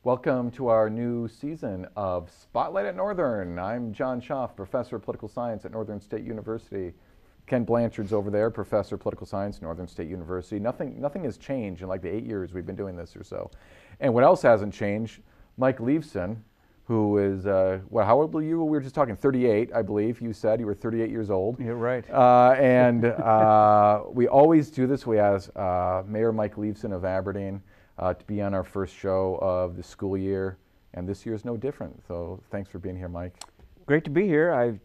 Welcome to our new season of Spotlight at Northern. I'm John Schaaf, Professor of Political Science at Northern State University. Ken Blanchard's over there, Professor of Political Science, Northern State University. Nothing has changed in like the 8 years we've been doing this or so. And what else hasn't changed? Mike Levsen, who is, how old were you? We were just talking 38, I believe. You said you were 38 years old. You're right. We always do this. We ask Mayor Mike Levsen of Aberdeen to be on our first show of the school year, and this year is no different. So thanks for being here, Mike. Great to be here. I've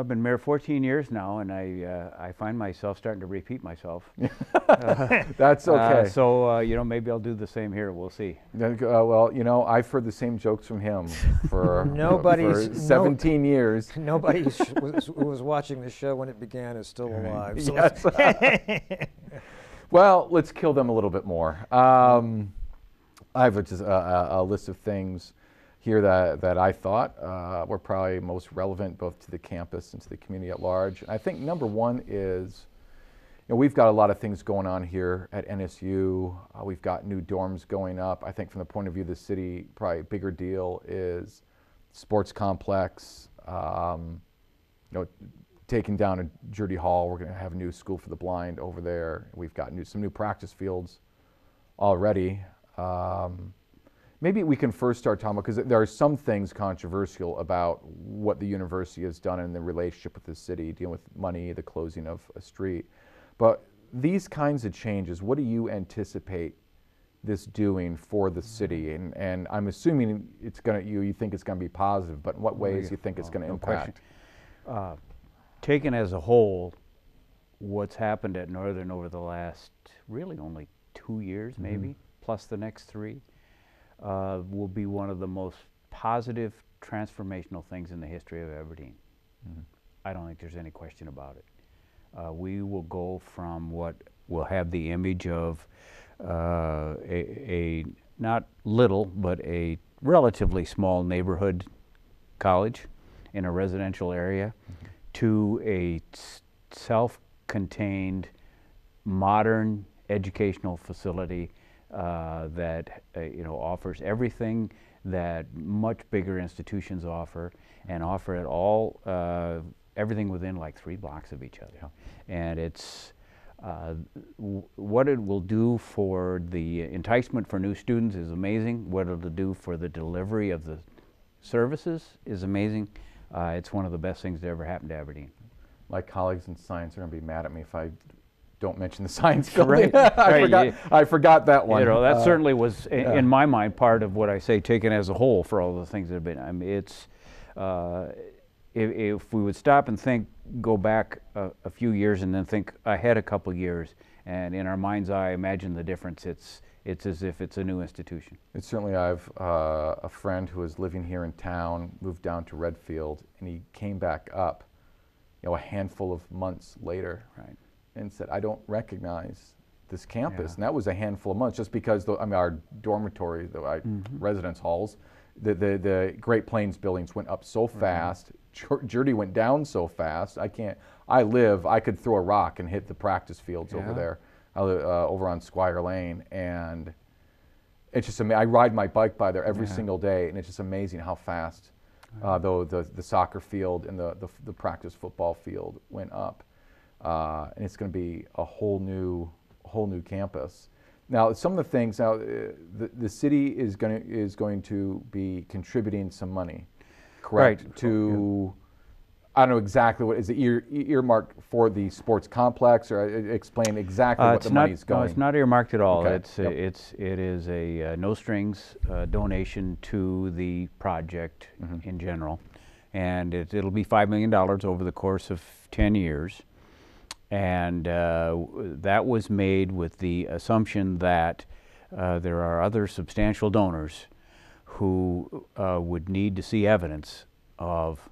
been mayor 14 years now, and I find myself starting to repeat myself. That's okay. So maybe I'll do the same here. We'll see. Well, I've heard the same jokes from him for 17 years. Nobody who was watching the show when it began is still alive. So yes. Well, let's kill them a little bit more. I have just a list of things here that I thought were probably most relevant both to the campus and to the community at large. I think number one is, we've got a lot of things going on here at NSU. We've got new dorms going up. I think from the point of view of the city, probably a bigger deal is sports complex, taking down a Judy Hall. We're going to have a new school for the blind over there. We've got some new practice fields already. Maybe we can first start talking about, because there are some things controversial about what the university has done in the relationship with the city, dealing with money, the closing of a street. But these kinds of changes, what do you anticipate this doing for the city? And I'm assuming it's going to, you think it's going to be positive, but in what ways do you think it's going to impact? Taken as a whole, what's happened at Northern over the last really only 2 years, maybe, plus the next 3, will be one of the most positive transformational things in the history of Aberdeen. I don't think there's any question about it. We will go from what will have the image of a not little, but a relatively small neighborhood college in a residential area to a self-contained, modern educational facility that offers everything that much bigger institutions offer, and offer it all, everything within like 3 blocks of each other. Yeah. And it's what it will do for the enticement for new students is amazing. What it'll do for the delivery of the services is amazing. It's one of the best things that ever happened to Aberdeen. My colleagues in science are going to be mad at me if I don't mention the science building. Right. I forgot that one. That certainly was, in my mind, part of what I say, taken as a whole for all the things that have been. I mean, it's, if we would stop and think, go back a few years and then think ahead a couple years, and in our mind's eye imagine the difference, it's as if it's a new institution. It's certainly, I have a friend who was living here in town, moved down to Redfield, and he came back up, a handful of months later, right, and said, I don't recognize this campus. And that was a handful of months, just because our dormitory, residence halls, the Great Plains buildings went up so fast, Judy went down so fast, I could throw a rock and hit the practice fields over there. Over on Squire Lane, and it's just amazing. I ride my bike by there every single day, and it's just amazing how fast the soccer field and the practice football field went up, and it's going to be a whole new campus. Now, some of the things the city is going to be contributing some money, correct? Right. To I don't know exactly what is the earmarked for the sports complex, or explain exactly what the money is going. No, it's not earmarked at all. Okay. It is a no strings donation to the project in general, and it'll be $5 million over the course of 10 years, and that was made with the assumption that there are other substantial donors who would need to see evidence of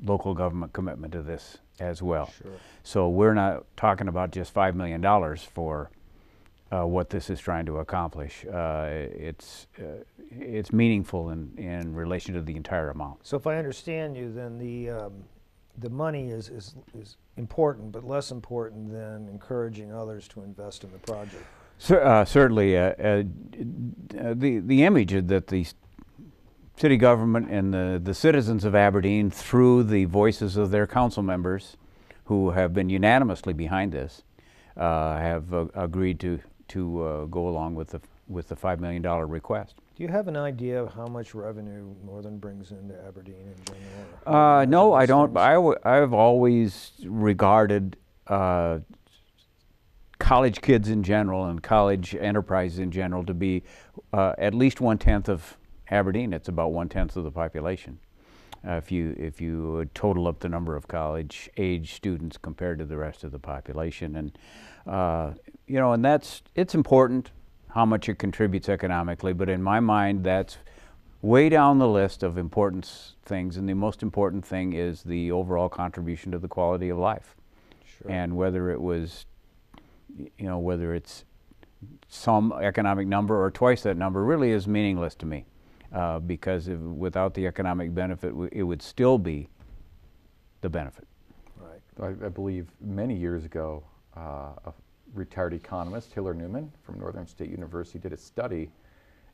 local government commitment to this as well. Sure. So we're not talking about just $5 million for what this is trying to accomplish. It's meaningful in relation to the entire amount. So if I understand you, then the money is important, but less important than encouraging others to invest in the project. Certainly, the image that the city government and the citizens of Aberdeen, through the voices of their council members, who have been unanimously behind this, have agreed to go along with the $5 million request. Do you have an idea of how much revenue Northern brings into Aberdeen in general? No, I don't. I've always regarded college kids in general and college enterprises in general to be at least 1/10 of Aberdeen. It's about 1/10 of the population. If you total up the number of college age students compared to the rest of the population, and you know, and it's important how much it contributes economically, but in my mind that's way down the list of important things, and the most important thing is the overall contribution to the quality of life. Sure. And whether it was, you know, whether it's some economic number or twice that number really is meaningless to me, because without the economic benefit, it would still be the benefit. Right. I believe many years ago, a retired economist, Hiller Newman from Northern State University, did a study,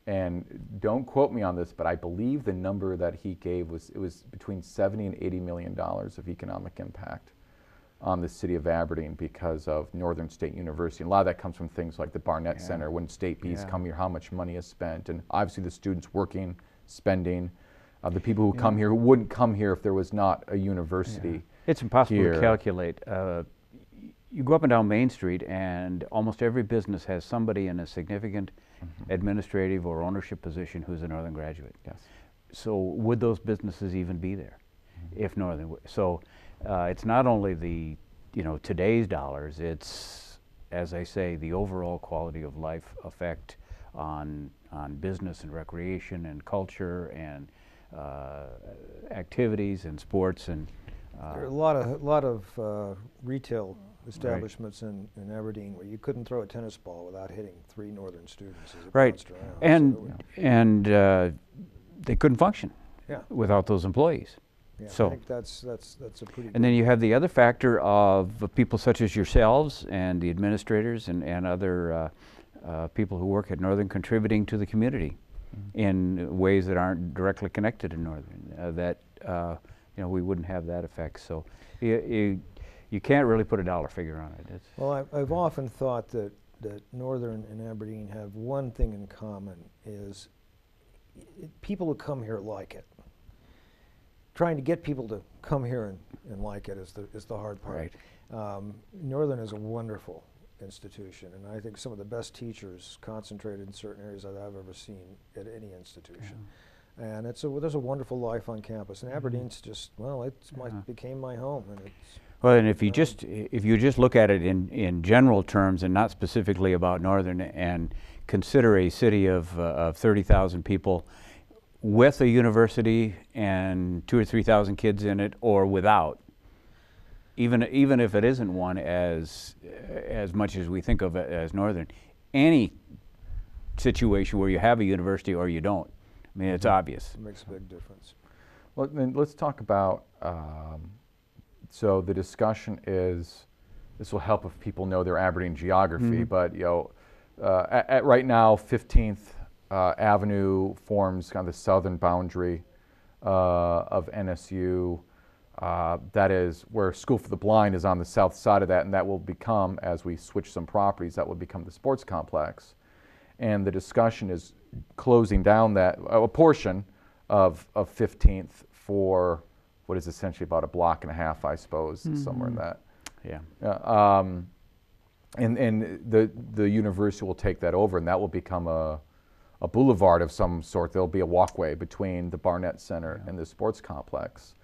and don't quote me on this, but I believe the number that he gave was between 70 and 80 million dollars of economic impact on the city of Aberdeen because of Northern State University. And a lot of that comes from things like the Barnett Center. When state bees come here, how much money is spent, and obviously the students working, spending, the people who come here who wouldn't come here if there was not a university. It's impossible here to calculate. You go up and down Main Street, and almost every business has somebody in a significant administrative or ownership position who's a Northern graduate. Yes. So would those businesses even be there if Northern? So it's not only the, you know, today's dollars. It's, as I say, the overall quality of life effect on business and recreation and culture and activities and sports and. There are a lot of retail establishments in Aberdeen where you couldn't throw a tennis ball without hitting 3 Northern students as it bounced around. And they couldn't function without those employees. Yeah, so I think that's a pretty. And then you have the other factor of people such as yourselves and the administrators and other people who work at Northern contributing to the community in ways that aren't directly connected to Northern. You know, we wouldn't have that effect. So you can't really put a dollar figure on it. Well, I've often thought that Northern and Aberdeen have one thing in common, is people who come here like it. Trying to get people to come here and like it is the hard part. Right. Northern is a wonderful institution, and I think some of the best teachers concentrated in certain areas that I've ever seen at any institution. And there's a wonderful life on campus, and Aberdeen's just, well, became my home, and it's. Well, and if you just look at it in general terms and not specifically about Northern, and consider a city of 30,000 people with a university and 2,000 or 3,000 kids in it, or without, even if it isn't one as much as we think of it as Northern, any situation where you have a university or you don't, I mean, it's obvious. It makes a big difference. Well, then let's talk about, so the discussion is, this will help if people know their Aberdeen geography, but you know, at right now, 15th Avenue forms kind of the southern boundary of NSU. That is where School for the Blind is on the south side of that, and that will become, as we switch some properties, that will become the sports complex. And the discussion is closing down that, a portion of 15th for what is essentially about a block and a half, I suppose, somewhere in that. Yeah. And the university will take that over, and that will become a boulevard of some sort. There'll be a walkway between the Barnett Center and the sports complex.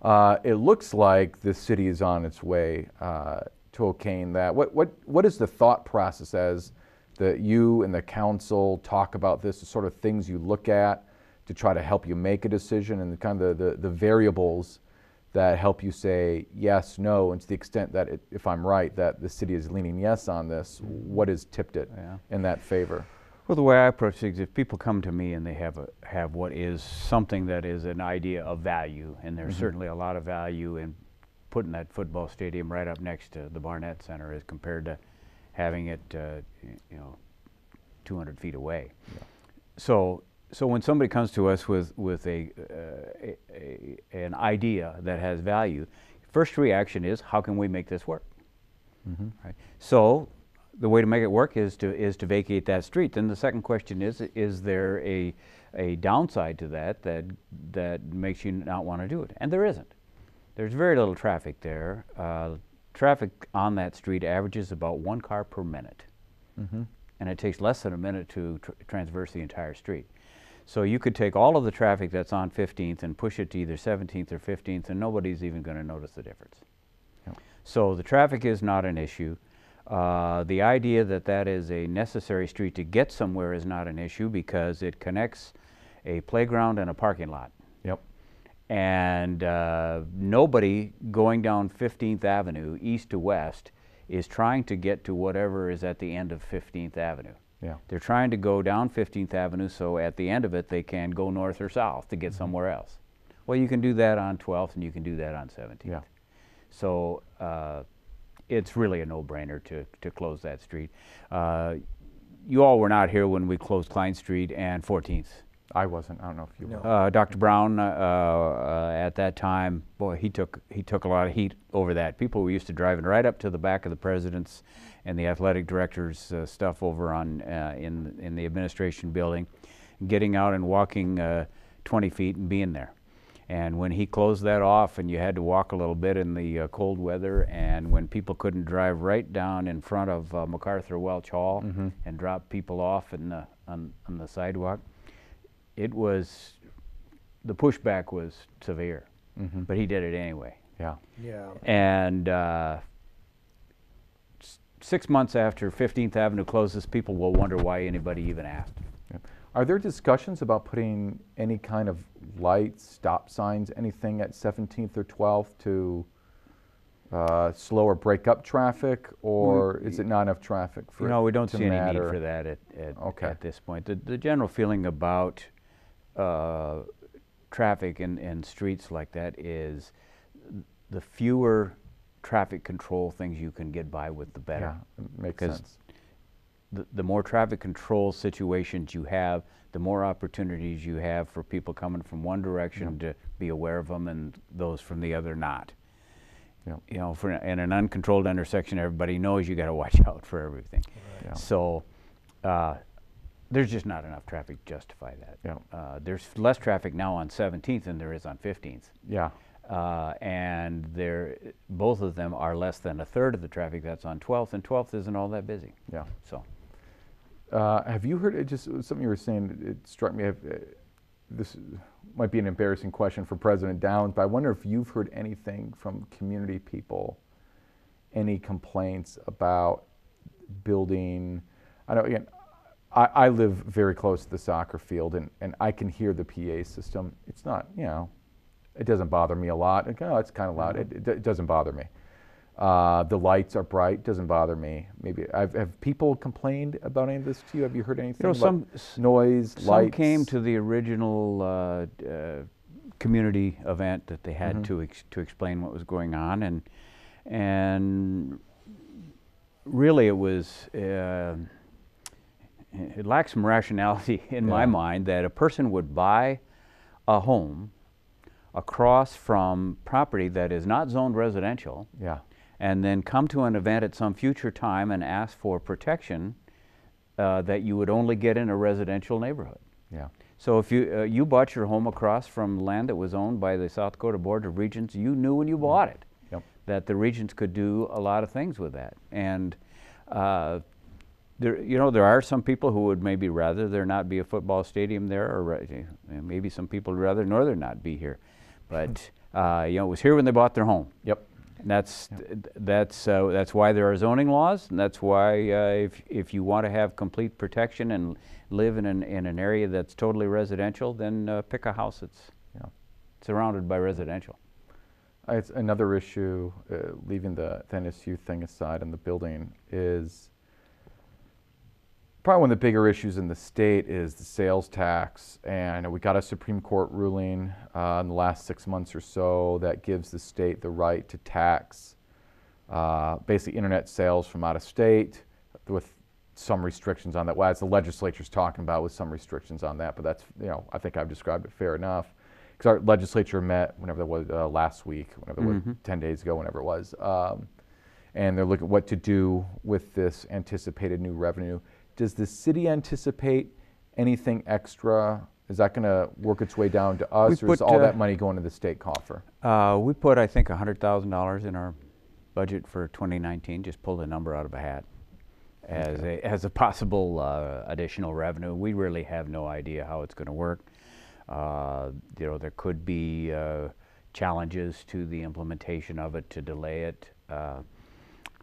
It looks like the city is on its way to okaying that. What is the thought process as that you and the council talk about this, the sort of things you look at to try to help you make a decision, and the kind of the variables that help you say yes, no, and to the extent that if I'm right, that the city is leaning yes on this, what has tipped it in that favor? Well, the way I approach things, if people come to me and they have what is something that is an idea of value, and there's certainly a lot of value in putting that football stadium right up next to the Barnett Center as compared to having it, 200 feet away. So So when somebody comes to us with an idea that has value, first reaction is, how can we make this work? Right? So the way to make it work is to vacate that street. Then the second question is there a downside to that makes you not want to do it? And there isn't. There's very little traffic there. Traffic on that street averages about 1 car per minute. And it takes less than a minute to traverse the entire street. So you could take all of the traffic that's on 15th and push it to either 17th or 15th, and nobody's even going to notice the difference. Yep. So the traffic is not an issue. The idea that that is a necessary street to get somewhere is not an issue, because it connects a playground and a parking lot. Yep. And nobody going down 15th Avenue east to west is trying to get to whatever is at the end of 15th Avenue. Yeah. They're trying to go down 15th Avenue, so at the end of it they can go north or south to get somewhere else. Well, you can do that on 12th and you can do that on 17th. Yeah. So it's really a no-brainer to close that street. You all were not here when we closed Klein Street and 14th. I wasn't. I don't know if you No. were. Dr. Brown at that time, boy, he took a lot of heat over that. People were used to driving right up to the back of the president's and the athletic director's stuff over on in the administration building, getting out and walking 20 feet and being there. And when he closed that off, and you had to walk a little bit in the cold weather, and when people couldn't drive right down in front of MacArthur Welch Hall and drop people off on the sidewalk, it was, the pushback was severe, but he did it anyway. Yeah. Yeah. And 6 months after 15th Avenue closes, people will wonder why anybody even asked. Yeah. Are there discussions about putting any kind of lights, stop signs, anything at 17th or 12th to slow or break up traffic, or is it not enough traffic for You know, we don't to see any matter? need for that at this point. The general feeling about traffic in streets like that is the fewer traffic control things you can get by with, the better. Yeah, it makes 'Cause sense. the more traffic control situations you have, the more opportunities you have for people coming from one direction to be aware of them, and those from the other not. Yep. You know, in an uncontrolled intersection, everybody knows you got to watch out for everything. Yeah. So there's just not enough traffic to justify that. Yeah. There's less traffic now on 17th than there is on 15th. Yeah. And both of them are less than a third of the traffic that's on 12th, and 12th isn't all that busy. Yeah. So. Have you heard, just something you were saying, it struck me, this might be an embarrassing question for President Downs, but I wonder if you've heard anything from community people, any complaints about building, I know, again, I live very close to the soccer field, and I can hear the PA system. It's not, you know, it doesn't bother me a lot. Like, oh, it's kind of loud. It doesn't bother me. The lights are bright. Doesn't bother me. Maybe have people complained about any of this to you? Have you heard anything about noise, lights? Some came to the original community event that they had to explain what was going on, and really it was it lacks some rationality in my mind that a person would buy a home across from property that is not zoned residential, and then come to an event at some future time and ask for protection that you would only get in a residential neighborhood. Yeah. So if you bought your home across from land that was owned by the South Dakota Board of Regents, you knew when you bought it that the Regents could do a lot of things with that. And there are some people who would maybe rather there not be a football stadium there, or maybe some people would rather Northern not be here. But it was here when they bought their home. Yep. And that's why there are zoning laws, and that's why if you want to have complete protection and live in an area that's totally residential, then pick a house that's surrounded by residential. It's another issue, leaving the NSU thing aside and the building, is probably one of the bigger issues in the state is the sales tax. And we got a Supreme Court ruling in the last 6 months or so that gives the state the right to tax basically internet sales from out of state with some restrictions on that. Well, as the legislature's talking about, with some restrictions on that, but that's, I think I've described it fair enough. Because our legislature met whenever that was last week, whenever it was 10 days ago, whenever it was, and they're looking at what to do with this anticipated new revenue. Does the city anticipate anything extra? Is that going to work its way down to us, or is all that money going to the state coffer? We put, I think, $100,000 in our budget for 2019. Just pulled a number out of a hat as a possible additional revenue. We really have no idea how it's going to work. There could be challenges to the implementation of it to delay it.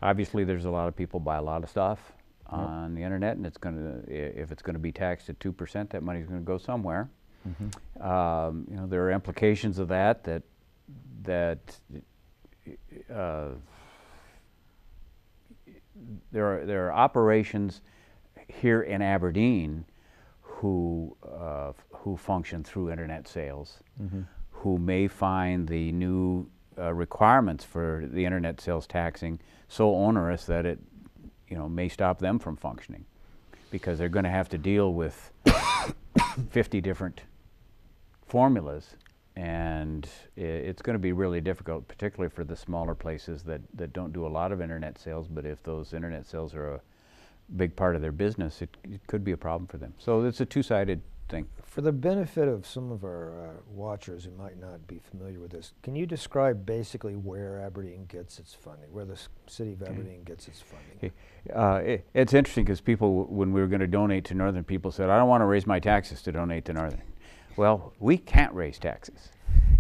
Obviously, there's a lot of people buy a lot of stuff on the internet, and if it's going to be taxed at 2%, that money's going to go somewhere. There are implications of that there are operations here in Aberdeen who function through internet sales, who may find the new requirements for the internet sales taxing so onerous that it may stop them from functioning, because they're going to have to deal with 50 different formulas, and it's going to be really difficult, particularly for the smaller places that don't do a lot of internet sales. But if those internet sales are a big part of their business, it could be a problem for them. So it's a two-sided thing. For the benefit of some of our watchers who might not be familiar with this, can you describe basically where Aberdeen gets its funding, where the city of Aberdeen gets its funding? It's interesting because people, when we were going to donate to Northern, people said, I don't want to raise my taxes to donate to Northern. Well, we can't raise taxes.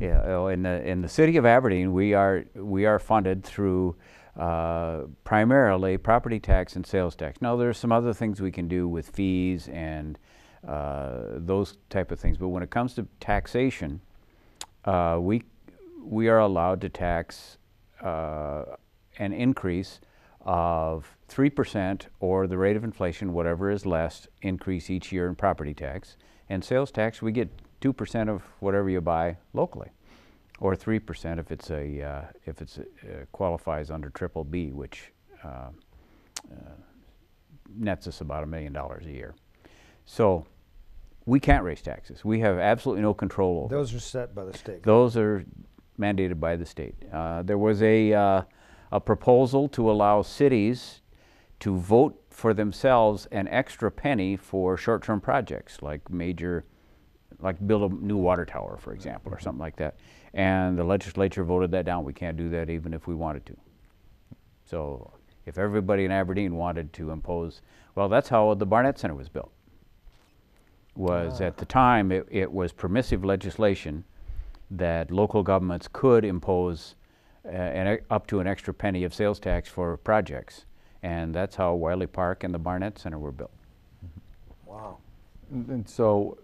In the city of Aberdeen, we are funded through primarily property tax and sales tax. Now, there's some other things we can do with fees and those type of things, but when it comes to taxation, we are allowed to tax an increase of 3% or the rate of inflation, whatever is less, increase each year in property tax. And sales tax, we get 2% of whatever you buy locally, or 3% if it's qualifies under triple B, which nets us about $1 million a year. So we can't raise taxes. We have absolutely no control over. Those are set by the state. Those are mandated by the state. There was a proposal to allow cities to vote for themselves an extra penny for short-term projects, like build a new water tower, for example, or something like that. And the legislature voted that down. We can't do that even if we wanted to. So if everybody in Aberdeen wanted to impose, well, that's how the Barnett Center was built. At the time, it was permissive legislation that local governments could impose up to an extra penny of sales tax for projects. And that's how Wiley Park and the Barnett Center were built. Wow. And so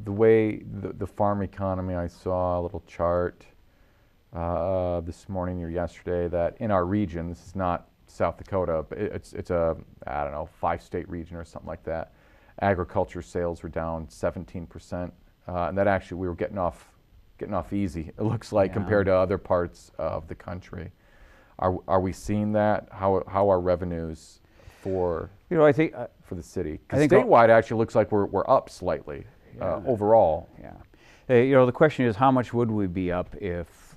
the way the farm economy, I saw a little chart this morning or yesterday that in our region, this is not South Dakota, but it's a, I don't know, 5-state region or something like that. Agriculture sales were down 17%, and that actually we were getting off easy, it looks like, compared to other parts of the country. Are we seeing that? How are revenues for I think for the city? Because statewide, it actually looks like we're up slightly overall. Yeah. The question is, how much would we be up if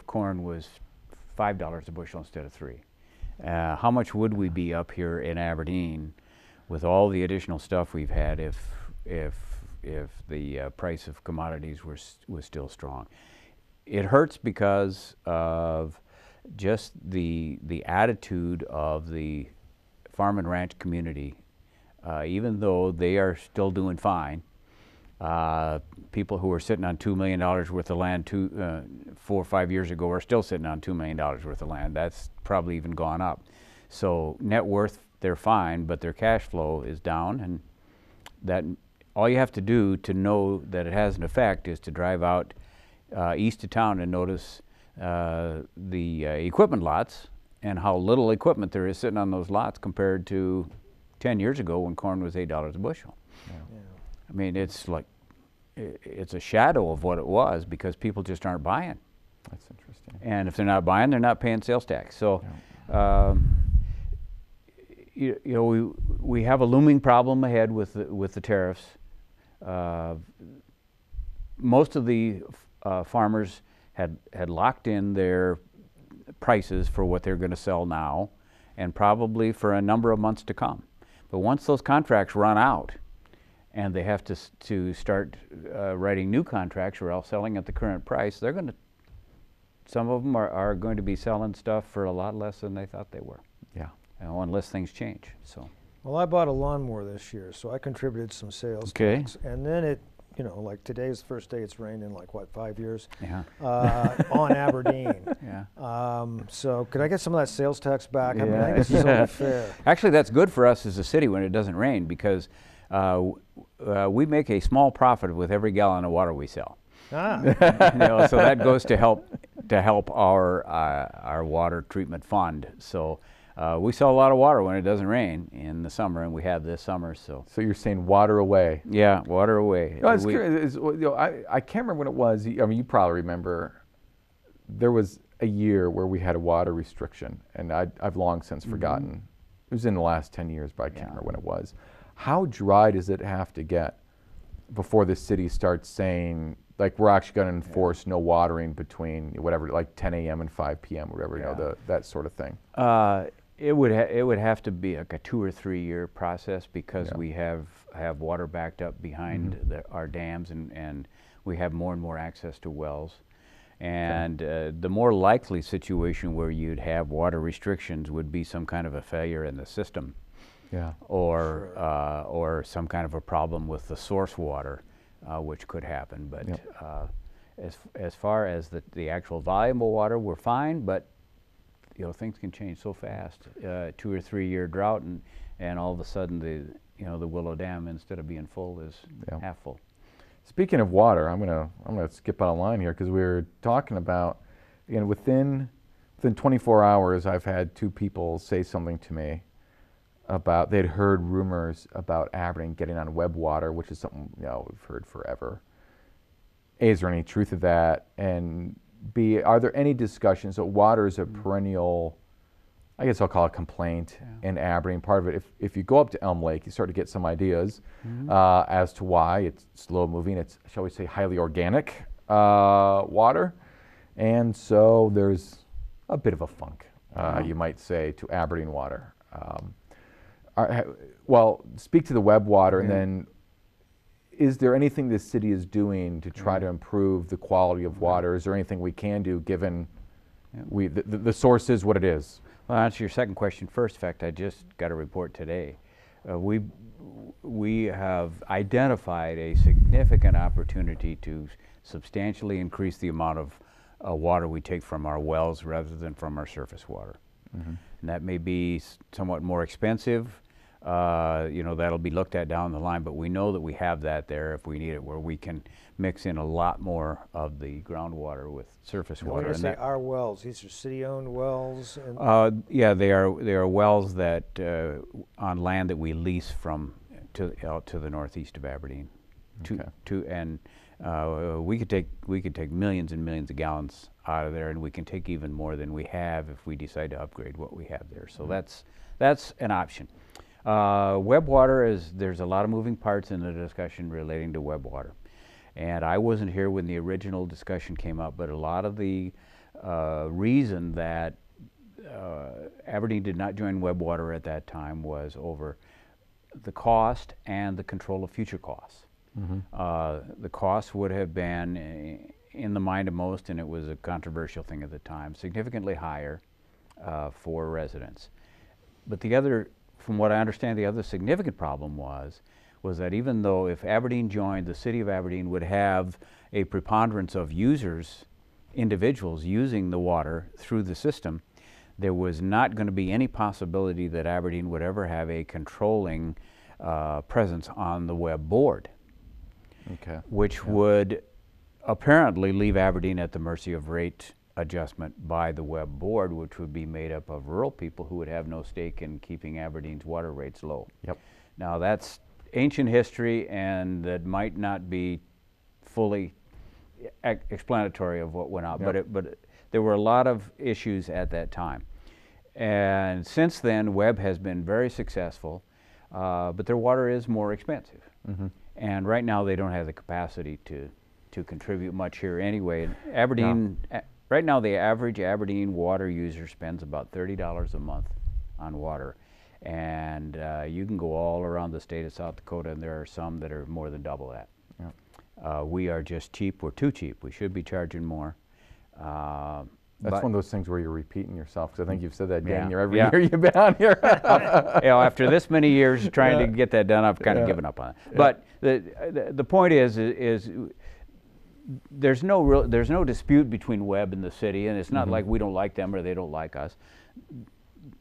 corn was $5 a bushel instead of $3? How much would we be up here in Aberdeen with all the additional stuff we've had if the price of commodities was still strong? It hurts because of just the attitude of the farm and ranch community. Even though they are still doing fine, people who were sitting on $2 million worth of land 4 or 5 years ago are still sitting on $2 million worth of land. That's probably even gone up. So net worth, they're fine, but their cash flow is down, and that all you have to do to know that it has an effect is to drive out east of town and notice the equipment lots and how little equipment there is sitting on those lots compared to 10 years ago when corn was $8 a bushel. Yeah. I mean, it's like, it's a shadow of what it was because people just aren't buying. That's interesting. And if they're not buying, they're not paying sales tax. So, you know, we have a looming problem ahead with the tariffs. Most of the farmers had locked in their prices for what they're going to sell now, and probably for a number of months to come. But once those contracts run out, and they have to start writing new contracts or else selling at the current price, they're going to. Some of them are going to be selling stuff for a lot less than they thought they were. Yeah. You know, unless things change. So. Well, I bought a lawnmower this year, so I contributed some sales tax. And then it, you know, like today's the first day it's rained in like, what, 5 years? Yeah. On Aberdeen. Yeah. So could I get some of that sales tax back? Yeah. I mean, I think it's so unfair. Actually, that's good for us as a city when it doesn't rain, because we make a small profit with every gallon of water we sell. Ah. You know, so that goes to help our water treatment fund. So we sell a lot of water when it doesn't rain in the summer, and we have this summer. So you're saying water away? Yeah, water away. No, it's curious. You know, I can't remember when it was. I mean, you probably remember. There was a year where we had a water restriction, and I've long since forgotten. It was in the last 10 years, but I can't remember when it was. How dry does it have to get before the city starts saying, like, we're actually going to enforce no watering between whatever, like 10 a.m. and 5 p.m. or whatever, you know, that sort of thing? It would have to be like a 2 or 3 year process, because we have water backed up behind our dams, and we have more and more access to wells. And the more likely situation where you'd have water restrictions would be some kind of a failure in the system. Yeah. Or some kind of a problem with the source water, which could happen. But as far as the actual volume of water, we're fine. But you know, things can change so fast. 2 or 3 year drought, and all of a sudden the Willow Dam, instead of being full, is half full. Speaking of water, I'm gonna skip out a line here, because we were talking about, you know, within 24 hours, I've had 2 people say something to me about they'd heard rumors about Aberdeen getting on web water, which is something, you know, we've heard forever. A, is there any truth to that? And B, are there any discussions that water is a perennial, I guess I'll call it complaint in Aberdeen? Part of it, if you go up to Elm Lake, you start to get some ideas as to why it's slow moving. It's, shall we say, highly organic water. And so there's a bit of a funk, you might say, to Aberdeen water. Well, speak to the web water, and then is there anything the city is doing to try to improve the quality of water? Is there anything we can do, given the source is what it is? Well, to answer your second question first. In fact, I just got a report today. We have identified a significant opportunity to substantially increase the amount of water we take from our wells rather than from our surface water. And that may be somewhat more expensive. You know, that'll be looked at down the line, but we know that we have that there if we need it, where we can mix in a lot more of the groundwater with surface water. When you say our wells, these are city-owned wells? Yeah, they are wells that on land that we lease from out to the northeast of Aberdeen. We could take millions and millions of gallons out of there, and we can take even more than we have if we decide to upgrade what we have there. So that's an option. Web water there's a lot of moving parts in the discussion relating to web water. And I wasn't here when the original discussion came up, but a lot of the reason that Aberdeen did not join web water at that time was over the cost and the control of future costs. The cost would have been, in the mind of most, and it was a controversial thing at the time, significantly higher for residents. But from what I understand, the other significant problem was that even though if Aberdeen joined, the city of Aberdeen would have a preponderance of users, individuals using the water through the system, there was not going to be any possibility that Aberdeen would ever have a controlling presence on the web board, which would apparently leave Aberdeen at the mercy of rate adjustment by the web board, which would be made up of rural people who would have no stake in keeping Aberdeen's water rates low. Now that's ancient history, and that might not be fully explanatory of what went on, but there were a lot of issues at that time. And since then, Webb has been very successful, but their water is more expensive. And right now they don't have the capacity to contribute much here anyway. And Aberdeen, right now the average Aberdeen water user spends about $30 a month on water. And you can go all around the state of South Dakota, and there are some that are more than double that. We are just cheap. We're too cheap. We should be charging more. That's one of those things where you're repeating yourself, because I think you've said that Yeah. damn near every year you've been on here. You know, after this many years trying to get that done, I've kind of given up on it. But the point is there's no dispute between Webb and the city, and it's not like we don't like them or they don't like us.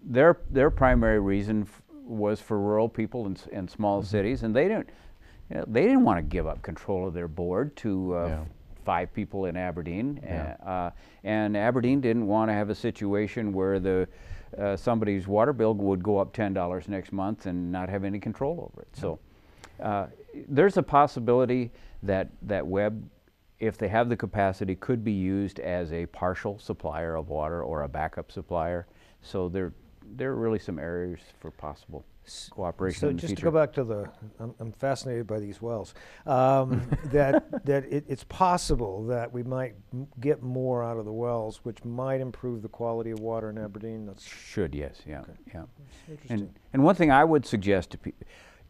Their primary reason was for rural people in small cities, and they didn't want to give up control of their board to 5 people in Aberdeen, and Aberdeen didn't want to have a situation where somebody's water bill would go up $10 next month and not have any control over it. So there's a possibility that Webb, if they have the capacity, could be used as a partial supplier of water or a backup supplier. So there are really some areas for possible cooperation so in the just future. to go back to I'm fascinated by these wells. It's possible that we might get more out of the wells, which might improve the quality of water in Aberdeen. Should, yes, yeah. Interesting. And one thing I would suggest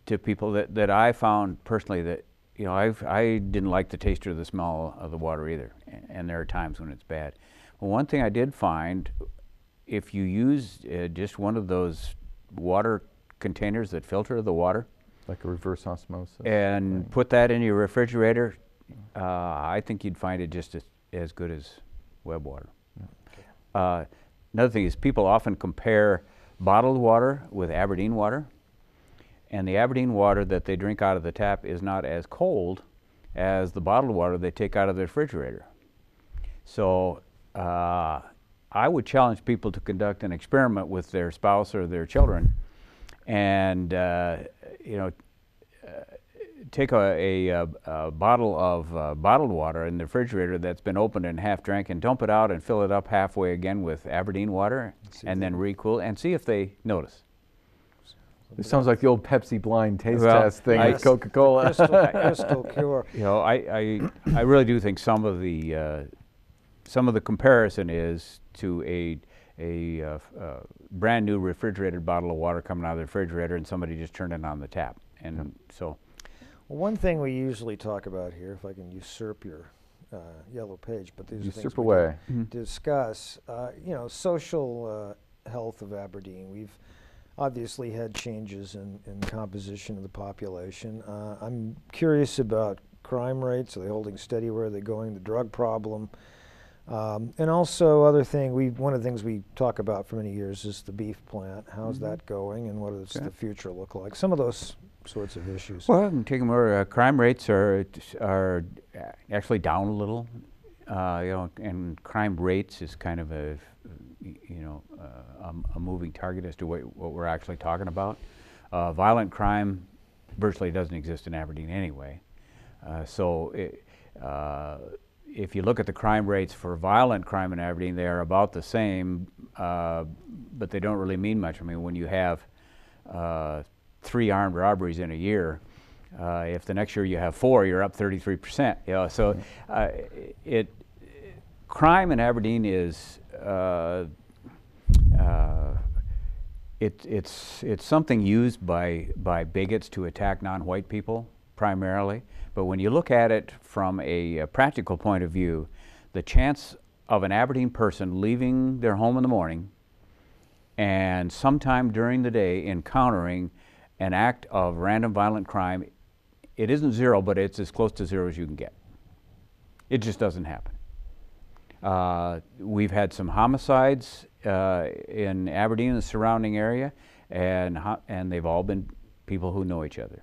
to people that I found personally, that I didn't like the taste or the smell of the water either, and there are times when it's bad. Well, one thing I did find, if you use just one of those water containers that filter the water, like a reverse osmosis, and put that in your refrigerator, I think you'd find it just as good as Webb water. Another thing is, people often compare bottled water with Aberdeen water, and the Aberdeen water that they drink out of the tap is not as cold as the bottled water they take out of the refrigerator. So I would challenge people to conduct an experiment with their spouse or their children, and take a bottle of bottled water in the refrigerator that's been opened and half drank, and dump it out and fill it up halfway again with Aberdeen water, and then recool, and see if they notice. It sounds like the old Pepsi blind taste test thing with Coca-Cola. Crystal pure. I really do think some of the comparison is to a brand new refrigerated bottle of water coming out of the refrigerator, and somebody just turned it on the tap. And so, well, one thing we usually talk about here, if I can usurp your yellow page, but these are things we away. Discuss. Social health of Aberdeen. We've obviously had changes in composition of the population. I'm curious about crime rates. Are they holding steady? Where are they going? The drug problem. And also other thing, one of the things we talk about for many years is the beef plant. How's that going, and what does the future look like? Some of those sorts of issues. Well, I can take them where crime rates are actually down a little, and crime rates is kind of a moving target as to what we're actually talking about. Violent crime virtually doesn't exist in Aberdeen anyway, so if you look at the crime rates for violent crime in Aberdeen, they are about the same, but they don't really mean much. I mean, when you have 3 armed robberies in a year, if the next year you have 4, you're up 33%. So crime in Aberdeen is it's something used by bigots to attack non-white people primarily. But when you look at it from a practical point of view, the chance of an Aberdeen person leaving their home in the morning and sometime during the day encountering an act of random violent crime, it isn't 0, but it's as close to 0 as you can get. It just doesn't happen. We've had some homicides in Aberdeen and the surrounding area, and they've all been people who know each other.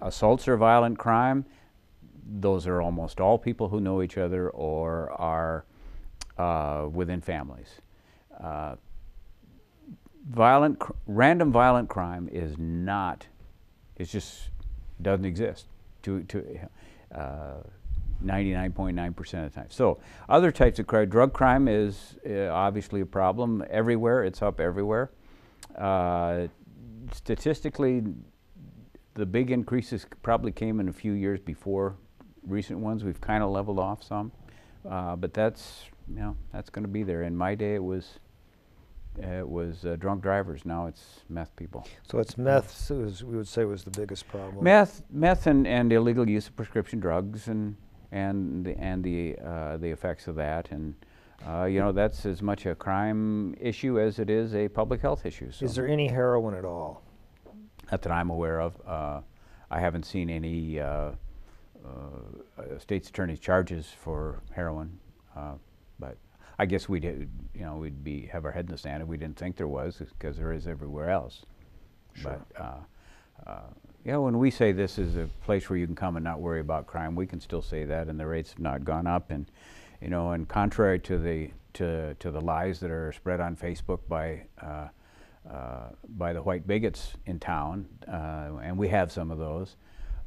Assaults are violent crime. Those are almost all people who know each other or are within families. Random violent crime is not. It just doesn't exist. 99.9% of the time. So other types of crime, drug crime is obviously a problem everywhere. It's up everywhere. Statistically, the big increases probably came in a few years before recent ones. We've kind of leveled off some, but that's going to be there. In my day, it was drunk drivers. Now it's meth people. So it's meth. So we would say was the biggest problem. Meth, and illegal use of prescription drugs, and the effects of that, and that's as much a crime issue as it is a public health issue. So. Is there any heroin at all? Not that I'm aware of. I haven't seen any state's attorney's charges for heroin, but I guess we'd have our head in the sand if we didn't think there was, because there is everywhere else. Sure. But when we say this is a place where you can come and not worry about crime, we can still say that, and the rates have not gone up. And and contrary to the lies that are spread on Facebook by the white bigots in town, and we have some of those.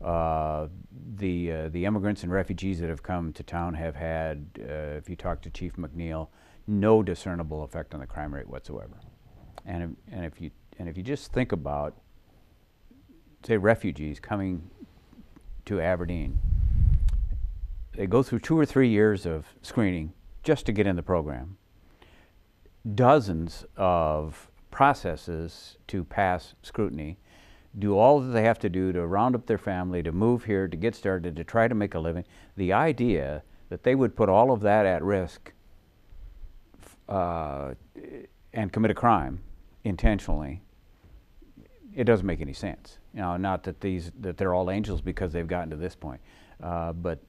The immigrants and refugees that have come to town have had, if you talk to Chief McNeil, no discernible effect on the crime rate whatsoever. And if you just think about, say, refugees coming to Aberdeen, they go through 2 or 3 years of screening just to get in the program. Dozens of processes to pass scrutiny, do all that they have to do to round up their family, to move here, to get started, to try to make a living. The idea that they would put all of that at risk and commit a crime intentionally, it doesn't make any sense. Not that they're all angels because they've gotten to this point, but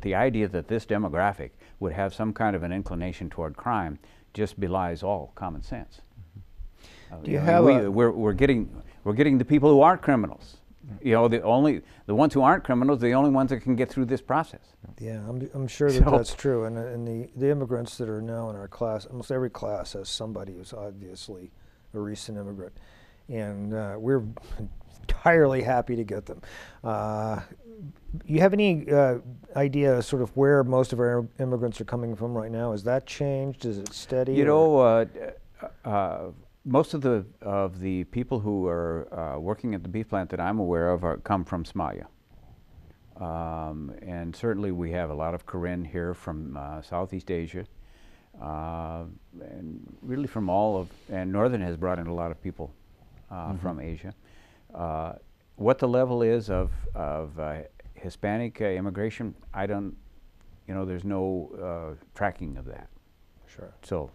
the idea that this demographic would have some kind of an inclination toward crime just belies all common sense. Do you have we're getting the people who aren't criminals. The ones who aren't criminals, the only ones that can get through this process. Yeah, I'm sure that that's true. And the immigrants that are now in our class, almost every class has somebody who's obviously a recent immigrant, and we're entirely happy to get them. You have any idea sort of where most of our immigrants are coming from right now? Has that changed? Is it steady? Most of the people who are working at the beef plant that I'm aware of come from Somalia. And certainly we have a lot of Karen here from Southeast Asia, and really from and Northern has brought in a lot of people from Asia. What the level is of Hispanic immigration, I don't, there's no tracking of that. Sure. So,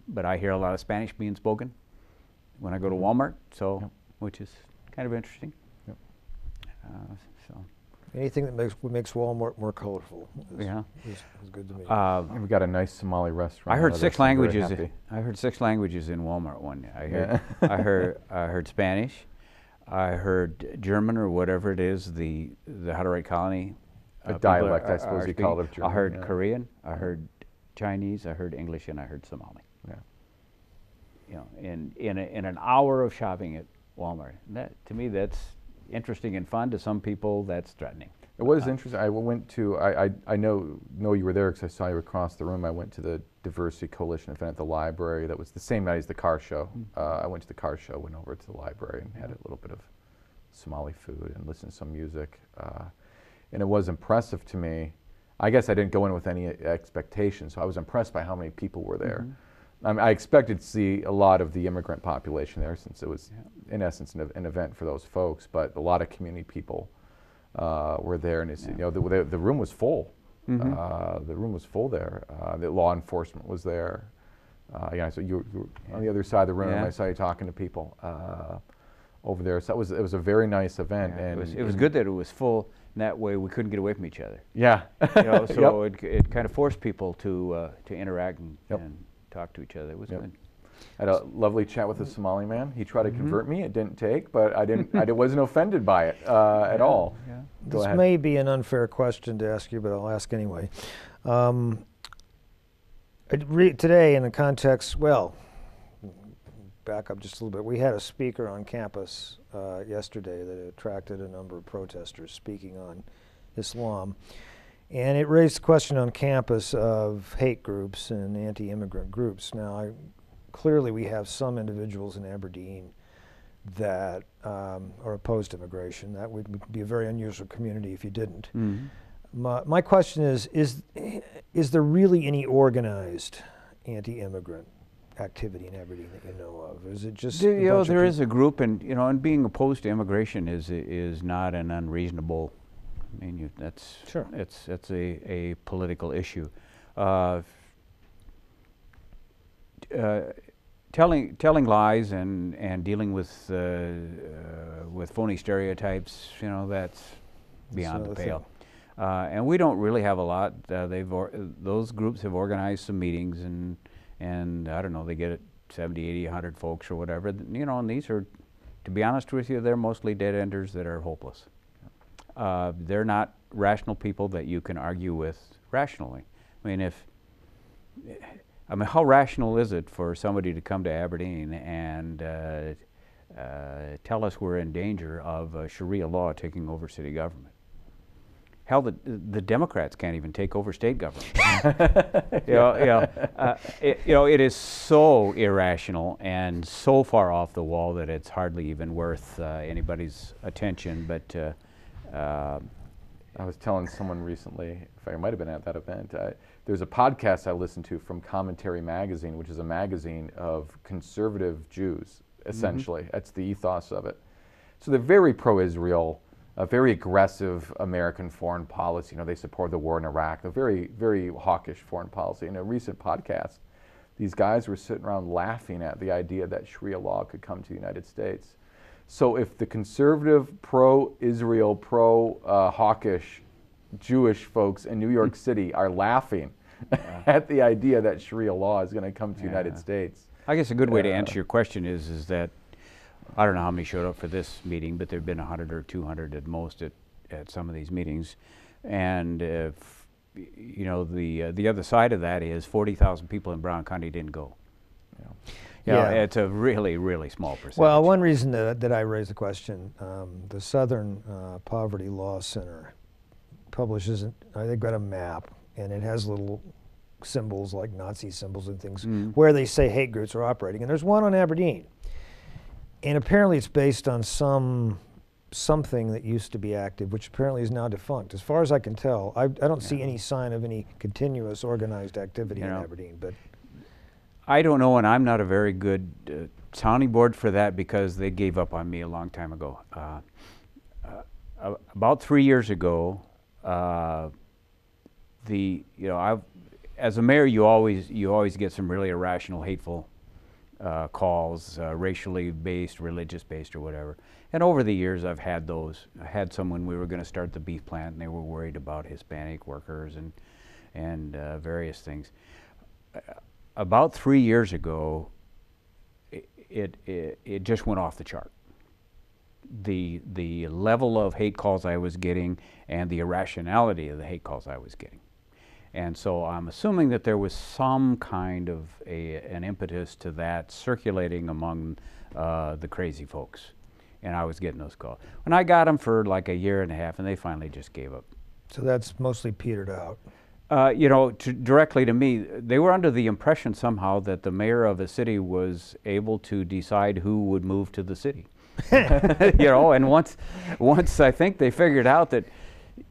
but I hear a lot of Spanish being spoken when I go to Walmart, which is kind of interesting. Yep. Anything that makes Walmart more colorful is good to me. We've got a nice Somali restaurant. I heard 6 languages. I heard 6 languages in Walmart one day. I heard Spanish. I heard German, or whatever it is, the Hutterite colony. A dialect, I suppose you call it German. I heard Korean. I heard Chinese. I heard English, and I heard Somali. Yeah. In an hour of shopping at Walmart. To me, that's interesting and fun. To some people, that's threatening. It was interesting. I went to, I know you were there because I saw you across the room. I went to the Diversity Coalition event at the library. That was the same night as the car show. I went to the car show, went over to the library and had a little bit of Somali food and listened to some music. And it was impressive to me. I guess I didn't go in with any expectations, so I was impressed by how many people were there. I mean, I expected to see a lot of the immigrant population there, since it was, in essence, an event for those folks. But a lot of community people were there, and the room was full. The room was full there. The law enforcement was there. So you were on the other side of the room. I saw you talking to people over there. So it was a very nice event, and it was good that it was full. And that way, we couldn't get away from each other. Yeah. So it kind of forced people to interact and talk to each other. It was good. I had a lovely chat with a Somali man. He tried to convert me. It didn't take, but I wasn't offended by it at all. Yeah. This may be an unfair question to ask you, but I'll ask anyway. Today, in the context, back up just a little bit. We had a speaker on campus yesterday that attracted a number of protesters speaking on Islam. And it raised the question on campus of hate groups and anti-immigrant groups. Now, clearly we have some individuals in Aberdeen that are opposed to immigration. That would be a very unusual community if you didn't. My question is there really any organized anti-immigrant activity in Aberdeen that you know of? Is it just there is a group, and and being opposed to immigration is not an unreasonable. I mean, that's sure. It's a political issue. Telling lies and dealing with phony stereotypes, that's beyond the pale. And we don't really have a lot. Those groups have organized some meetings, and I don't know, they get 70, 80, 100 folks or whatever. And these are, to be honest with you, they're mostly dead enders that are hopeless. They're not rational people that you can argue with rationally. I mean, how rational is it for somebody to come to Aberdeen and tell us we're in danger of Sharia law taking over city government? Hell, the Democrats can't even take over state government. It is so irrational and so far off the wall that it's hardly even worth anybody's attention. But I was telling someone recently, I might have been at that event, there's a podcast I listened to from Commentary Magazine, which is a magazine of conservative Jews, essentially. That's the ethos of it. So they're very pro-Israel, a very aggressive American foreign policy. They support the war in Iraq. They're very, very hawkish foreign policy. In a recent podcast, these guys were sitting around laughing at the idea that Sharia law could come to the United States. So if the conservative, pro-Israel, pro-hawkish Jewish folks in New York City are laughing at the idea that Sharia law is going to come to the United States. I guess a good way to answer your question is that I don't know how many showed up for this meeting, but there have been 100 or 200 at most at some of these meetings. And the other side of that is 40,000 people in Brown County didn't go. It's a really, really small percentage. Well, one reason that I raised the question, the Southern Poverty Law Center publishes, they've got a map, and it has little symbols like Nazi symbols and things where they say hate groups are operating. And there's one on Aberdeen. And apparently it's based on something that used to be active, which apparently is now defunct. As far as I can tell, I don't see any sign of any continuous organized activity in Aberdeen. But I don't know, and I'm not a very good sounding board for that because they gave up on me a long time ago. About 3 years ago, as a mayor, you always get some really irrational, hateful calls, racially based, religious based, or whatever. And over the years, I've had those. I had some when we were going to start the beef plant, and they were worried about Hispanic workers and various things. About 3 years ago, it just went off the chart. The level of hate calls I was getting and the irrationality of the hate calls I was getting. And so I'm assuming that there was some kind of an impetus to that circulating among the crazy folks. And I was getting those calls. When I got them for like a year and a half, and they finally just gave up. So that's mostly petered out. Directly to me, they were under the impression somehow that the mayor of a city was able to decide who would move to the city. And once I think they figured out that,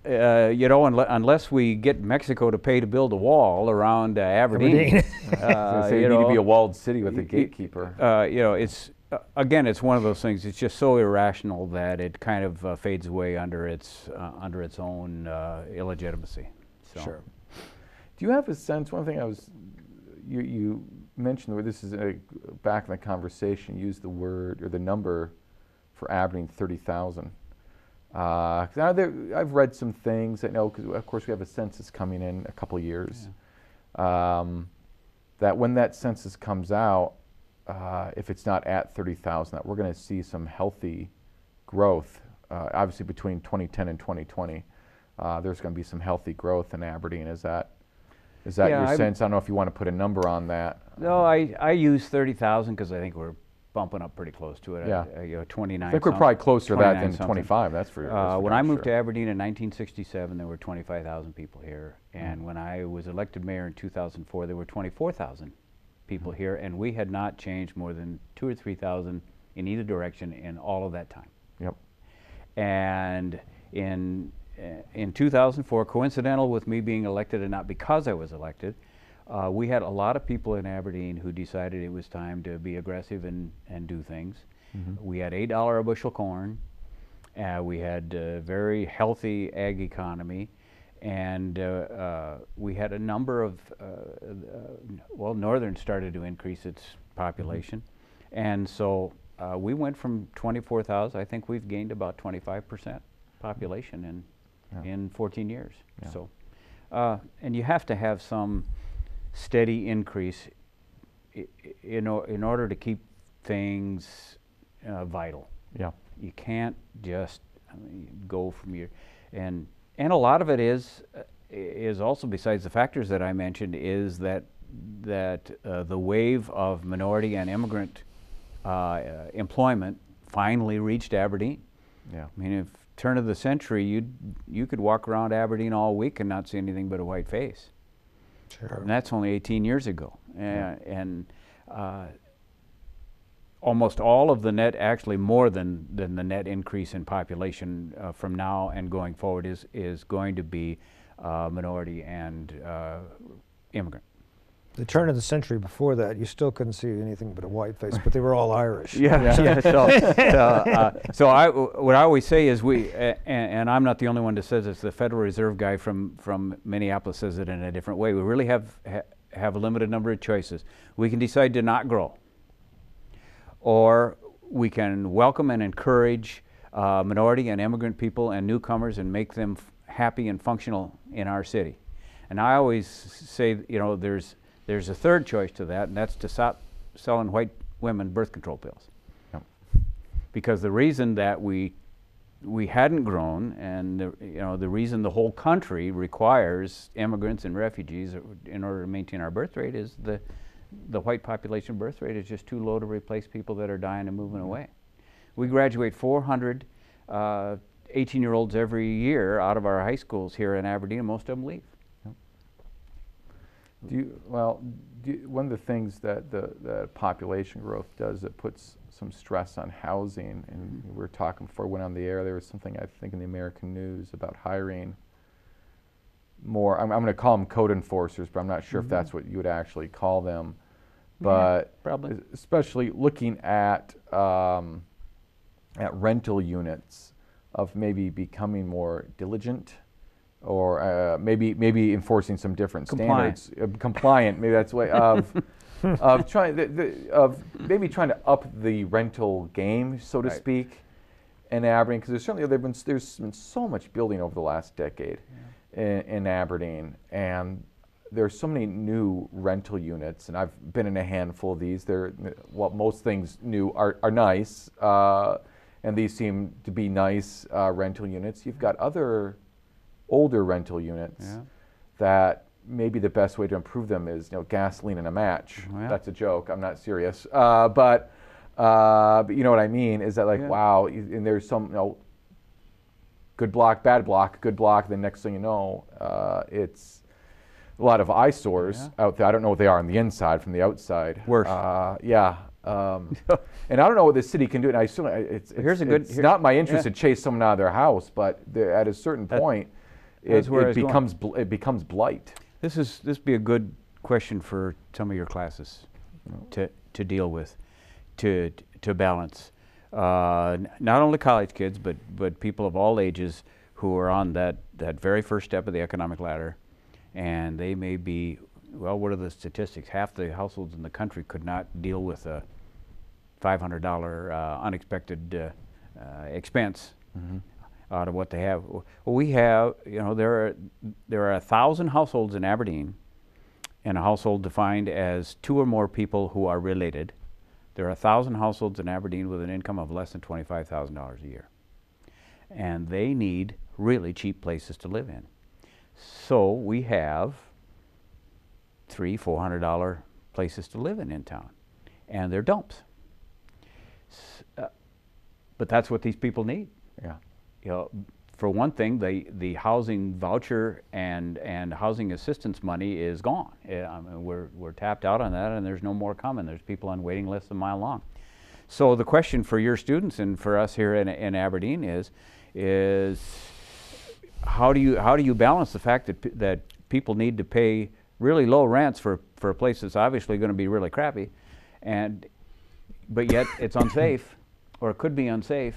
unless we get Mexico to pay to build a wall around Aberdeen, you need to be a walled city with a gatekeeper. It's one of those things. It's just so irrational that it kind of fades away under its own illegitimacy. So. Sure. Do you have a sense? One thing you mentioned, this is back in the conversation, used the word or the number for Aberdeen, 30,000. I've read some things that because of course we have a census coming in a couple of years. Yeah. That when that census comes out, if it's not at 30,000, that we're going to see some healthy growth. Obviously, between 2010 and 2020, there's going to be some healthy growth in Aberdeen. Is that your sense? I don't know if you want to put a number on that. No, I use 30,000 because I think we're bumping up pretty close to it. Yeah. You know, 29. I think we're probably closer to that than something. 25. That's for when I moved sure. to Aberdeen in 1967, there were 25,000 people here, and when I was elected mayor in 2004, there were 24,000 people here, and we had not changed more than 2,000 or 3,000 in either direction in all of that time. Yep. And in 2004, coincidental with me being elected and not because I was elected, we had a lot of people in Aberdeen who decided it was time to be aggressive and do things. We had $8 a bushel corn. We had a very healthy ag economy. And we had a number of, well, Northern started to increase its population. And so we went from 24,000, I think we've gained about 25% population in 14 years. Yeah. So, and you have to have some steady increase in order to keep things vital. Yeah. You can't just go from your, and a lot of it is also, besides the factors that I mentioned, is that the wave of minority and immigrant employment finally reached Aberdeen. Yeah. I mean, if turn of the century, you could walk around Aberdeen all week and not see anything but a white face. Sure. And that's only 18 years ago. And almost all of the net, actually more than the net increase in population from now and going forward is going to be minority and immigrant. The turn of the century before that, you still couldn't see anything but a white face, but they were all Irish. Yeah. So what I always say is and I'm not the only one that says this. The Federal Reserve guy from Minneapolis says it in a different way. We really have a limited number of choices. We can decide to not grow, or we can welcome and encourage minority and immigrant people and newcomers and make them happy and functional in our city. And I always say, there's a third choice to that, and that's to stop selling white women birth control pills. Yep. Because the reason that we hadn't grown, and the reason the whole country requires immigrants and refugees in order to maintain our birth rate is the white population birth rate is just too low to replace people that are dying and moving away. We graduate 400 18-year-olds every year out of our high schools here in Aberdeen, and most of them leave. One of the things that the population growth does, it puts some stress on housing. And we were talking before we went on the air, there was something I think in the American news about hiring more, I'm going to call them code enforcers, but I'm not sure if that's what you would actually call them. But yeah, probably. Especially looking at rental units, of maybe becoming more diligent, or maybe enforcing some different standards. Compliant, maybe that's the way of maybe trying to up the rental game, so to speak, in Aberdeen, because there's been so much building over the last decade in Aberdeen, and there's so many new rental units, and I've been in a handful of these. Most things new are nice, and these seem to be nice rental units. You've got other older rental units that maybe the best way to improve them is gasoline and a match. That's a joke. I'm not serious, but you know what I mean. Is that wow? And there's some good block, bad block, good block. The next thing you know, it's a lot of eyesores out there. I don't know what they are on the inside from the outside. Worse. And I don't know what the city can do. And I assume it's not my interest to chase someone out of their house, but at a certain point, it becomes blight. This would be a good question for some of your classes to deal with, to balance. Not only college kids, but people of all ages who are on that very first step of the economic ladder, and they may be, well, what are the statistics? Half the households in the country could not deal with a $500 unexpected expense out of what they have. Well, we have, there are 1,000 households in Aberdeen, and a household defined as 2 or more people who are related. There are 1,000 households in Aberdeen with an income of less than $25,000 a year, and they need really cheap places to live in. So we have $300–400 places to live in town, and they're dumps. But that's what these people need. Yeah. You know, for one thing, the housing voucher and housing assistance money is gone. I mean, we're tapped out on that, and there's no more coming. There's people on waiting lists a mile long. So the question for your students and for us here in Aberdeen is how do you balance the fact that people need to pay really low rents for a place that's obviously going to be really crappy, but yet it's unsafe, or it could be unsafe.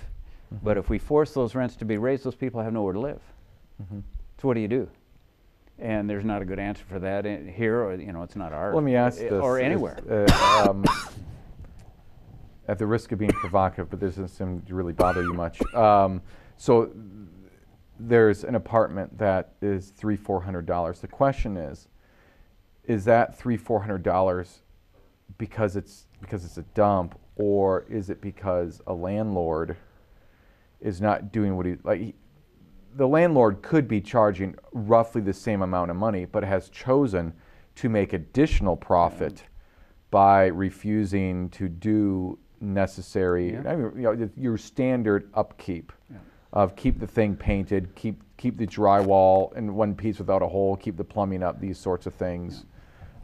But if we force those rents to be raised, those people have nowhere to live. So what do you do? And there's not a good answer for that here, or it's not ours. Let me ask this, or anywhere. At the risk of being provocative, but this doesn't seem to really bother you much. So there's an apartment that is $300-400. The question is that $300-400 because it's a dump, or is it because a landlord is not doing what the landlord could be charging roughly the same amount of money, but has chosen to make additional profit by refusing to do necessary, I mean, your standard upkeep of keep the thing painted, keep the drywall in one piece without a hole, keep the plumbing up, these sorts of things.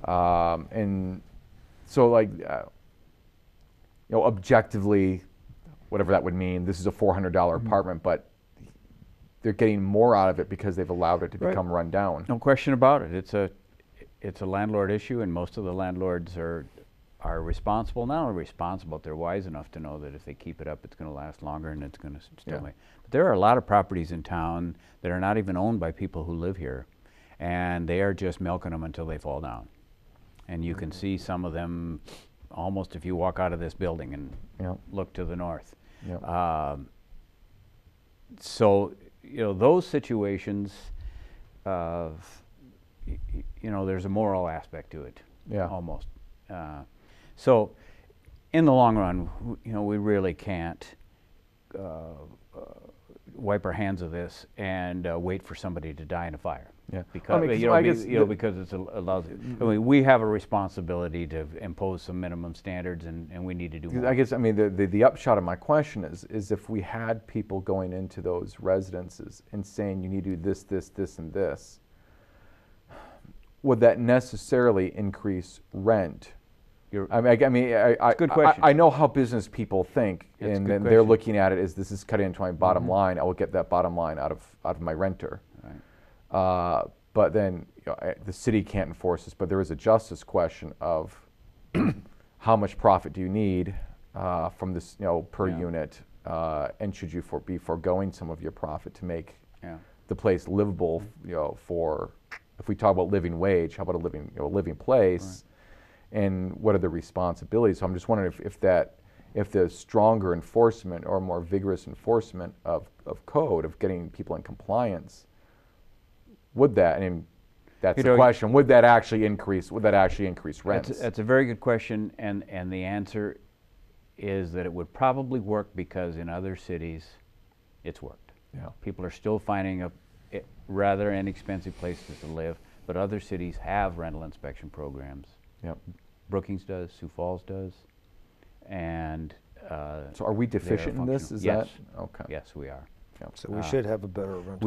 And so objectively, whatever that would mean, this is a $400 apartment, but they're getting more out of it because they've allowed it to become run down. No question about it. It's a landlord issue, and most of the landlords are responsible. Not only responsible, but they're wise enough to know that if they keep it up, it's going to last longer and it's going to still make. But there are a lot of properties in town that are not even owned by people who live here, and they are just milking them until they fall down. And you can see some of them almost if you walk out of this building and look to the north. So those situations, there's a moral aspect to it, almost. So in the long run, we really can't wipe our hands of this and wait for somebody to die in a fire. Because because it's allows. I mean, we have a responsibility to impose some minimum standards, and we need to do more. I guess the upshot of my question is if we had people going into those residences and saying you need to do this, this, this, and this, would that necessarily increase rent? Good question. I know how business people think, It's and then they're looking at it as this is cutting into my bottom line. I will get that bottom line out of my renter. Right. But then the city can't enforce this. But there is a justice question of how much profit do you need from this per unit, and should you be foregoing some of your profit to make the place livable? For if we talk about living wage, how about a living place? Right. And what are the responsibilities? So I'm just wondering if the stronger enforcement or more vigorous enforcement of code, of getting people in compliance, would that, and that's the question, would that actually increase rents? That's a very good question, and the answer is that it would probably work because in other cities it's worked. People are still finding rather inexpensive places to live, but other cities have rental inspection programs. Brookings does, Sioux Falls does, and so are we deficient in this? Yes. That okay? Yes, we are. So we should have a better rental.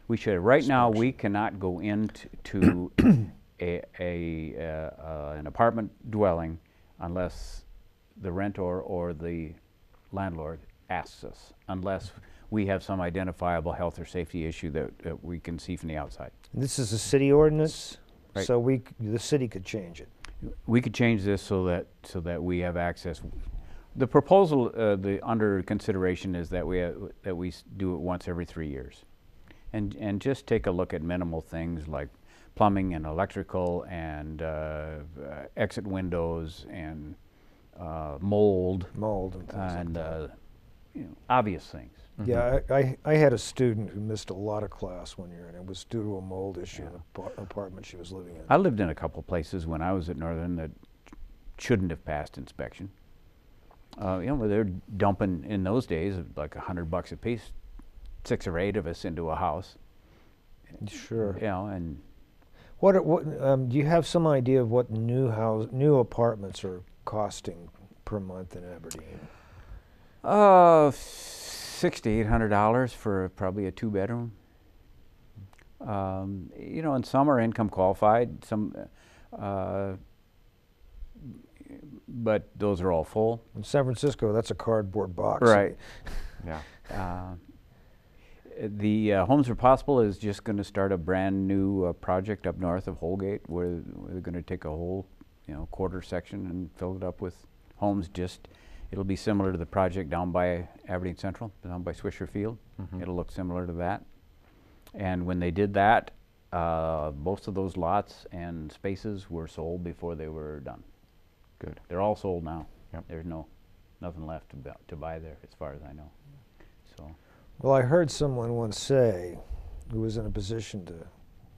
We should. Right now, we cannot go into an apartment dwelling unless the rentor or the landlord asks us, unless we have some identifiable health or safety issue that we can see from the outside. This is a city ordinance, right. So the city could change it. We could change this so that we have access. The proposal, the under consideration, is that we do it once every 3 years, and just take a look at minimal things like plumbing and electrical and exit windows and mold and things like that. Obvious things. Yeah, I had a student who missed a lot of class one year, and it was due to a mold issue in an apartment she was living in. I lived in a couple places when I was at Northern that shouldn't have passed inspection. They're dumping in those days like $100 a piece, 6 or 8 of us into a house. Sure. And what do you have some idea of what new apartments are costing per month in Aberdeen? $600 to $800 for probably a 2-bedroom. You know, and some are income qualified, some, but those are all full. In San Francisco, that's a cardboard box. Right. Yeah. The Homes for Possible is just going to start a brand new project up north of Holgate, where they're going to take a whole, you know, quarter section and fill it up with homes. It'll be similar to the project down by Aberdeen Central, down by Swisher Field. Mm-hmm. It'll look similar to that. And when they did that, most of those lots and spaces were sold before they were done. Good. They're all sold now. Yep. There's nothing left to buy there, as far as I know. So. Well, I heard someone once say, who was in a position to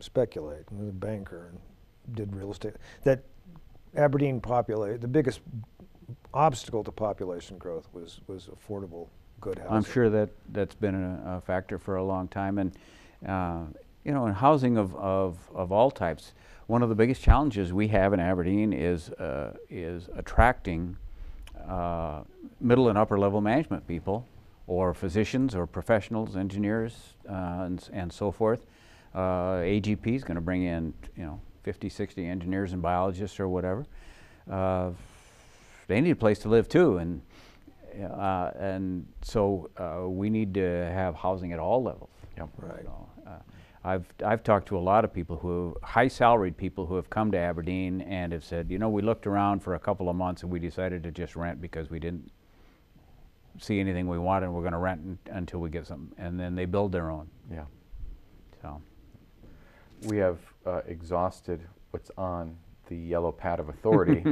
speculate, was a banker and did real estate, that Aberdeen the biggest obstacle to population growth was affordable, good housing. I'm sure that's been a factor for a long time, and you know, in housing of all types, one of the biggest challenges we have in Aberdeen is attracting middle and upper level management people, or physicians, or professionals, engineers, and so forth. AGP is going to bring in, you know, 50, 60 engineers and biologists or whatever. They need a place to live too, and so we need to have housing at all levels. Yep. Right. So, I've talked to a lot of people high salaried people who have come to Aberdeen and have said, you know, we looked around for a couple of months and we decided to just rent because we didn't see anything we wanted, and we're going to rent until we get something, and then they build their own. Yeah. So We have exhausted what's on the yellow pad of authority.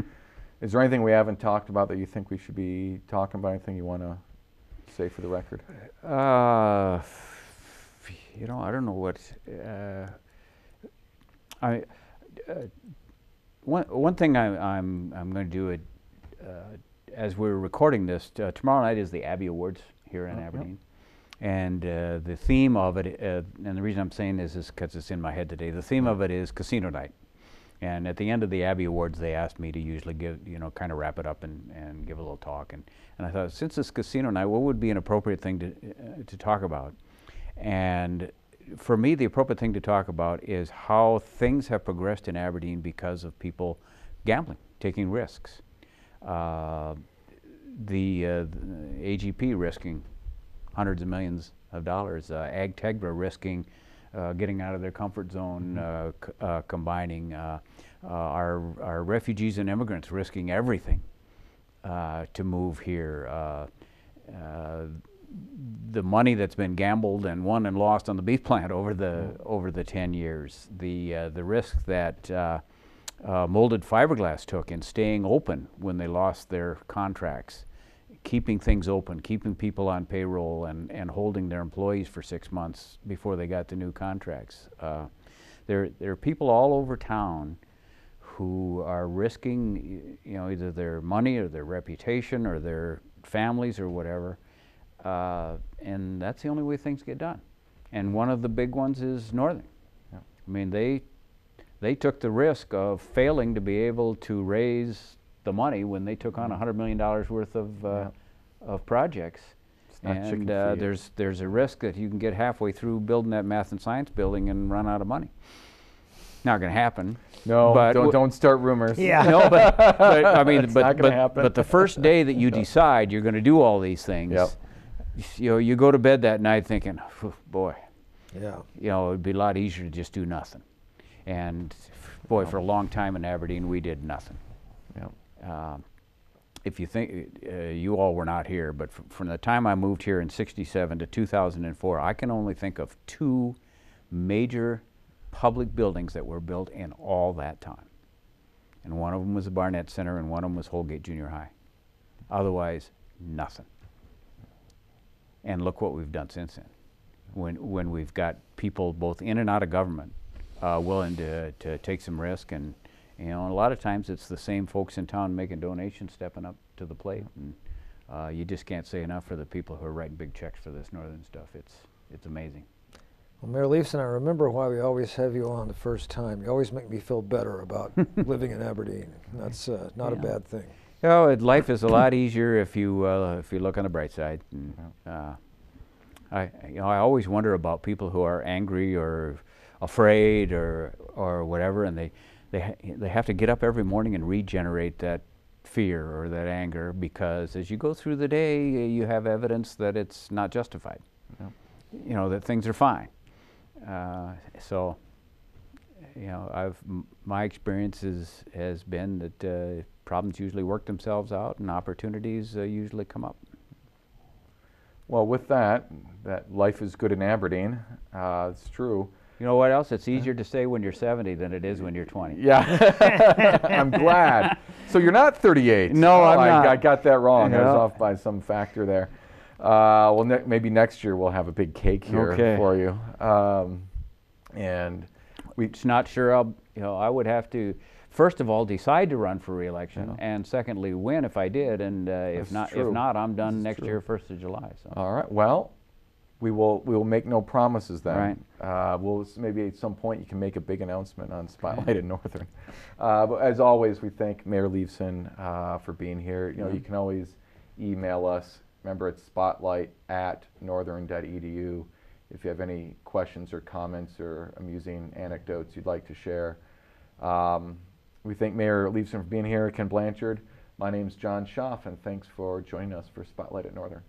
Is there anything we haven't talked about that you think we should be talking about? Anything you want to say for the record? you know, I don't know what. One thing I'm going to do as we're recording this, tomorrow night is the Abbey Awards here in Aberdeen. And the theme of it, and the reason I'm saying this is because it's in my head today, the theme of it is casino night. And at the end of the Abbey Awards, they asked me to usually give, you know, kind of wrap it up and give a little talk. And I thought, since it's casino night, what would be an appropriate thing to talk about? And for me, the appropriate thing to talk about is how things have progressed in Aberdeen because of people gambling, taking risks. The AGP risking hundreds of millions of dollars, AgTegra risking getting out of their comfort zone, combining our refugees and immigrants risking everything to move here. The money that's been gambled and won and lost on the beef plant over the 10 years, the risk that molded fiberglass took in staying open when they lost their contracts, keeping things open, keeping people on payroll and holding their employees for 6 months before they got the new contracts. There are people all over town who are risking, you know, either their money or their reputation or their families or whatever, and that's the only way things get done. And one of the big ones is Northern. Yeah. I mean, they took the risk of failing to be able to raise the money when they took on $100 million worth of projects. And there's a risk that you can get halfway through building that math and science building and run out of money. Not going to happen. No, but don't start rumors. Yeah. No, but I mean, It's not gonna happen. but the first day that you decide you're going to do all these things, Yep. you know, you go to bed that night thinking, boy, Yeah. you know, it'd be a lot easier to just do nothing. And boy, for a long time in Aberdeen, we did nothing. Yep. If you think, you all were not here, but from the time I moved here in '67 to 2004, I can only think of 2 major public buildings that were built in all that time. And one of them was the Barnett Center and one of them was Holgate Junior High. Otherwise, nothing. And look what we've done since then. When we've got people both in and out of government willing to take some risk, and you know, and a lot of times it's the same folks in town making donations stepping up to the plate, and you just can't say enough for the people who are writing big checks for this Northern stuff. It's amazing. Well, Mayor Levsen, I remember why we always have you on the first time. You always make me feel better about living in Aberdeen. That's not a bad thing. Life is a lot easier if you look on the bright side. And, I always wonder about people who are angry or afraid or whatever, and they have to get up every morning and regenerate that fear or that anger, because as you go through the day, you have evidence that it's not justified. That things are fine. So, my experience has been that problems usually work themselves out and opportunities usually come up. Well, with that life is good in Aberdeen, it's true. You know what else? It's easier to say when you're 70 than it is when you're 20. Yeah, I'm glad. So you're not 38. No, I'm not. I got that wrong. I was No. off by some factor there. Well, maybe next year we'll have a big cake here for you. And It's not sure I would have to, first of all, decide to run for re-election, and secondly, win if I did, and if not, I'm done next year, 1st of July. So. All right. Well, we will make no promises then. Right. We'll maybe at some point you can make a big announcement on Spotlight at Northern. But as always, we thank Mayor Levsen for being here. You can always email us. Remember, it's spotlight@northern.edu. If you have any questions or comments or amusing anecdotes you'd like to share. We thank Mayor Levsen for being here. Ken Blanchard. My name's John Schaff, and thanks for joining us for Spotlight at Northern.